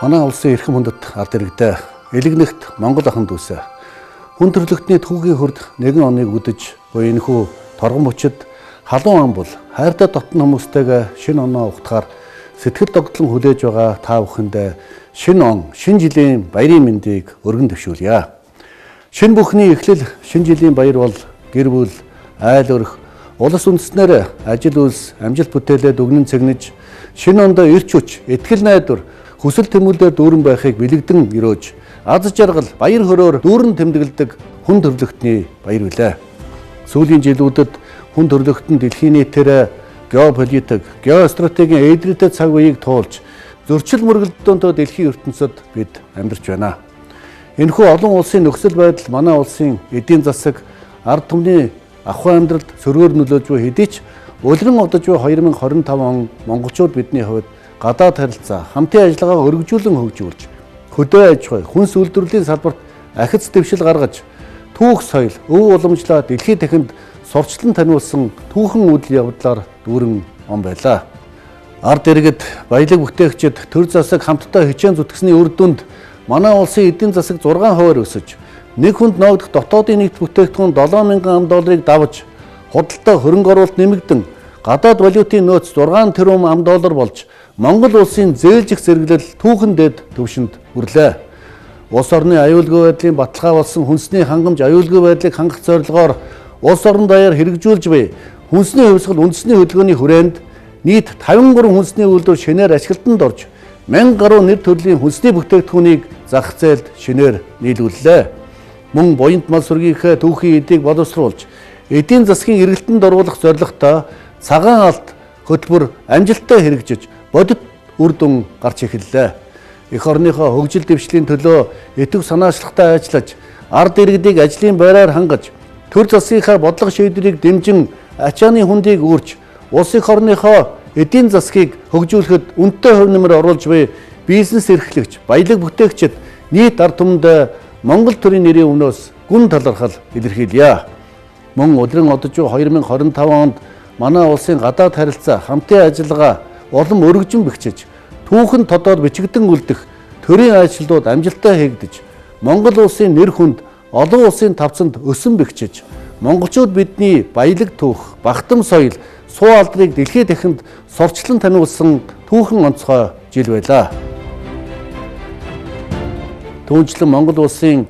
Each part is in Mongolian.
Манай улсын эрхэм хүндэт ард иргэдээ элэгнэгт Монгол ахын дүүсээ хүн төрлөختний түүхийн хурд нэгэн оныг үдэж буй энэхүү торгон мөчид халуун ам бол хайртай дотн хүмүүстэйгээ шинэ оноо ухтахаар сэтгэл догтлон хүлээж байгаа та бүхэндээ шинэ он, шинэ жилийн баярын мэндийг өргөн дэвшүүлье. Шинэ бүхний эхлэл, шинэ жилийн баяр бол гэр бүл, айл өрх, улс үндэстнээр ажил үйлс, амжилт бүтээлээд өгнөн цэгнэж шинэ ондоо ирч хүч, итгэл найдвар, хүсэл тэмүүлээр дүүрэн байхыг бэлэгдэн өрөөж аз жаргал, баяр хөрөөр дүүрэн тэмдэглэдэг хүн төрлөختний баяр билээ. Сүүлийн жилүүдэд хүн төрлөختөнд дэлхийн нийтээр геополитик, геостратегийн эдрэтэй цаг үеийг туулж зөрчил мөргөлдөнтөө дэлхийн ертөнцид бид амьдарч байна. Энэхүү олон улсын нөхцөл байдал манай улсын эдийн засаг, ард түмний ахуй амьдралд сөргөөр нөлөөлж буй хэдий ч улиран одож буй 2025 он монголчууд бидний хувьд гадаад харилцаа, хамтын ажиллагаа өргөжүүлэн хөгжүүлж, хөдөө аж ахуй, хүнс үйлдвэрлэлийн салбарт ахиц дэвшил гаргаж, түүх соёл, өв уламжлаа дэлхийд дахинд сурчлан таниулсан түүхэн үйл явдлаар дүүрэн он байлаа. Ард иргэд, баялаг бүтээгчид төр засаг хамтдаа хичээн зүтгэсний үр дүнд манай улсын эдийн засаг 6% өсөж, нэг хүнд ногдох дотоодын нийт бүтээгдэхүүн $7,000 давж, худалдаа хөрөнгө оруулалт нэмэгдэн, гадаад валютын нөөц 6 тэрбум $1 болж, Монгол улсын зээлжих зэрэглэл түүхэн дэд түвшинд хүрлээ. Улс орны аюулгүй байдлын баталгаа болсон хүнсний хангамж аюулгүй байдлыг хангах зорилгоор улс орон даяар хэрэгжүүлж буй хүнсний хувьсгал үндэсний хөдөлгөөний хүрээнд нийт 53 хүнсний үйлдвэр шинээр ашиглалтанд орж 1000 гаруй нэр төрлийн хүнсний бүтээгдэхүүнийг зах зээлд шинээр нийлүүллээ. Мөн буянт мал сүргийнхээ түүхийн эдийг боловсруулж эдийн засгийн эргэлтэнд оруулах зорилготой цагаан алт хөтөлбөр амжилттай хэрэгжиж бодит үр дүн гарч эхэллээ. Эх орныхоо хөгжил дэвшлийн төлөө этэг санаачлагтай ажиллаж, ард иргэдийг ажлын байраар хангаж, төр засгийнхаа бодлого шийдвэрийг дэмжин ачааны хүндийг үүрч, улс эх орныхоо эдийн засгийг хөгжүүлэхэд үнэтэй хувь нэмэр оруулж буй бизнес эрхлэгч, баялаг бүтээгчид нийт ард түмэнд Монгол төрийн нэрийн өмнөөс гүн талархал илэрхийлье. Мөн улиран одож буй 2025 онд манай улсын гадаад харилцаа, хамтын ажиллагаа улам өргөжин бэхжиж, түүхэн тодоод бичигдэн үлдэх төрийн ажлууд амжилттай хийгдэж, Монгол улсын нэр хүнд олон улсын тавцанд өсөн бэхжиж, монголчууд бидний баялаг түүх, бахтам соёл, суу алдрыг дэлхийд дахинд сурчлан таниулсан түүхэн онцгой жил байлаа. Түүнчлэн Монгол улсын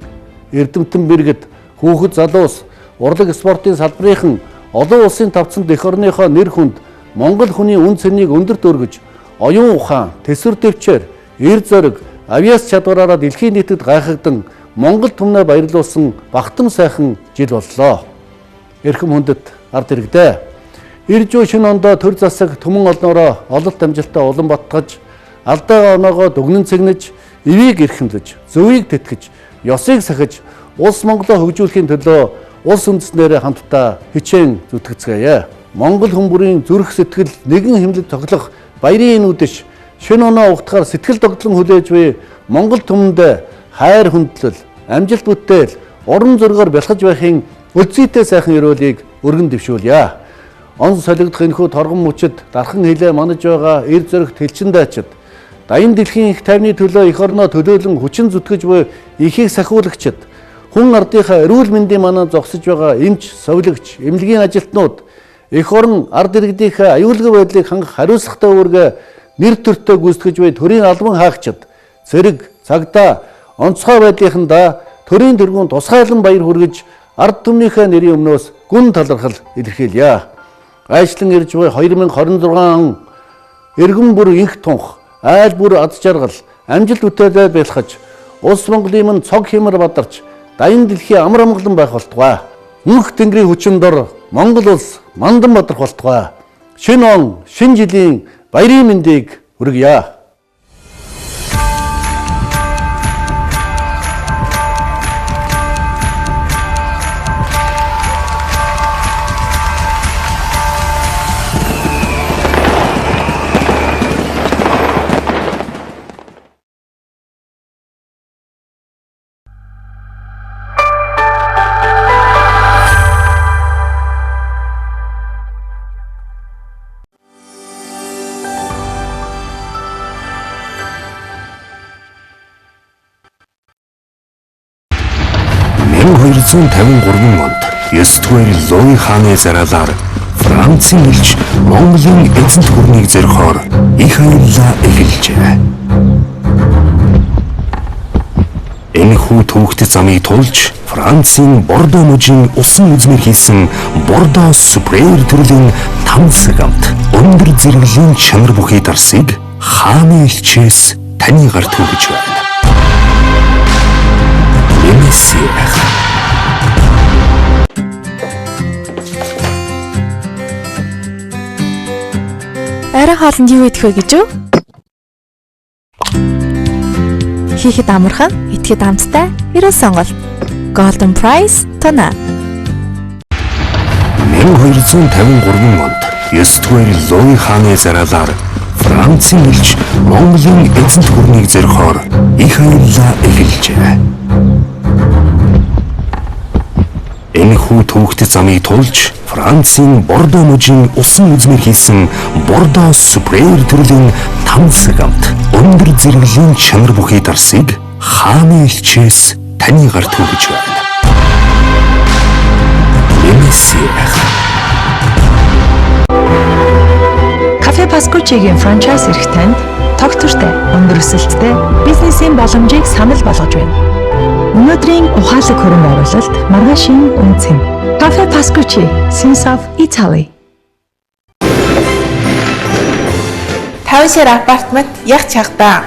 эрдэмтэн бэргэд, хүүхэд залуус, урлаг спортын салбарынхан олон улсын тавцанд эх орныхоо нэр хүнд Монгол хүний үн цэнийг өндөрт өргөж, оюун ухаан, тэсвэр төвчээр, эр зориг, авиас чадвараараа дэлхийн нийтэд гайхагдан Монгол түмнээ баярлуулсан бахтам сайхан жил боллоо. Эрхэм хүндэт ард иргэдээ ирж буй шинэ ондоо төр засаг түмэн олноороо ололт амжилтаа улам баттгаж, алдаа оноогоо дүгнэн цэгнэж, эвийг эрхэмлэж, зөвийг тэтгэж, ёсыг сахиж, улс Монголоо хөгжүүлэхийн төлөө улс үндэстнэрээ хамтдаа хичээн зүтгэцгээе. Монгол хүн бүрийн зүрх сэтгэл нэгэн хэмлэг тоглох баярын үдэш шинэ оноо ухтахаар сэтгэл догтлон хүлээж буй Монгол түмэнд хайр хүндлэл, амжилт бүтээл, уран зургаар бэлхэж байхын өлзийтэй сайхан өрөөлийг өргөн дэвшүүлье. Он солигдох энэхүү торгон мөчид дархан хилээ манаж байгаа эр зоригт хэлчин дайчид, даян дэлхийн их тайвны төлөө эх орноо төлөөлөн хүчин зүтгэж буй ихийг сахиулагчид, хүн ардынхаа эрүүл мэндийн манаа зогсож байгаа эмч, совилогч, эмнэлгийн ажилтнууд, эх орон ард иргэдийнхээ аюулгүй байдлыг хангах хариуцлагатай үүргээ нэр төртөө гүйцэтгэж буй төрийн албан хаагчид, цэрэг, цагдаа, онцгой байдлынхандаа төрийн тэргүүн тусгайлан баяр хүргэж ард түмнийхээ нэрийн өмнөөс гүн талархал илэрхийлье. Гайшлан ирж буй 2026 он эргэн бүр инх тунх, айл бүр аз жаргал, амжилт бүтээлээ бэлхэж, улс Монголын мөн цог хэмэр бадарч, даян дэлхийн амар амгалан байх болтугай. Мөнх тэнгэрийн хүчин дор Монгол улс мандан бодрох болтугай. Шинэ он, шинэ жилийн баярын мэндийг хүргье. 1253 онд 9 дугаар Луи хааны зараалаар Францын элч Монголын эзэнт гүрнийг зөрөхөөр их аюуллаа эхэлжээ. Энэхүү төвөгт замыг тулж Францын Бордо мужийн усан үзмэр хийсэн Бордо Супрер төрлийн тамсаг амт өндөр зэрэглэлийн чанар бүхий дарсыг хааны элчээс таны гарт түгэж байна. Эмэсэх. Арай хоолнд юу идэх вэ гэж үү? Хийхэд амархан, идэхэд амттай, ерөө сонгол. Golden Prize тоноо. 1253 онд 9 дугаар Луи хааны зараалаар Францын элч Монголын эзэнт гүрнийг зөрөхөөр их аюуллаа эхэлжээ. Энэхүү төвөгт замыг тулж Францын Бордо мужийн усан үзмэр хийсэн Бордо Супрер төрлийн тамсаг амт өндөр зэрэглэлийн чанар бүхий дарсыг хааны элчээс таны гарт түгэж байна. Эмэсэх. Кафе Паскучигийн франчайз эрх танд тогтвортой, өндөр өсөлттэй бизнесийн боломжийг санал болгож байна. Өнөөдрийн ухаалаг хөрөнгө оруулалт маргаашийн үнцэн. Кафе Паскучи, Sense of Italy. 5 сар апартмент яг чагтаа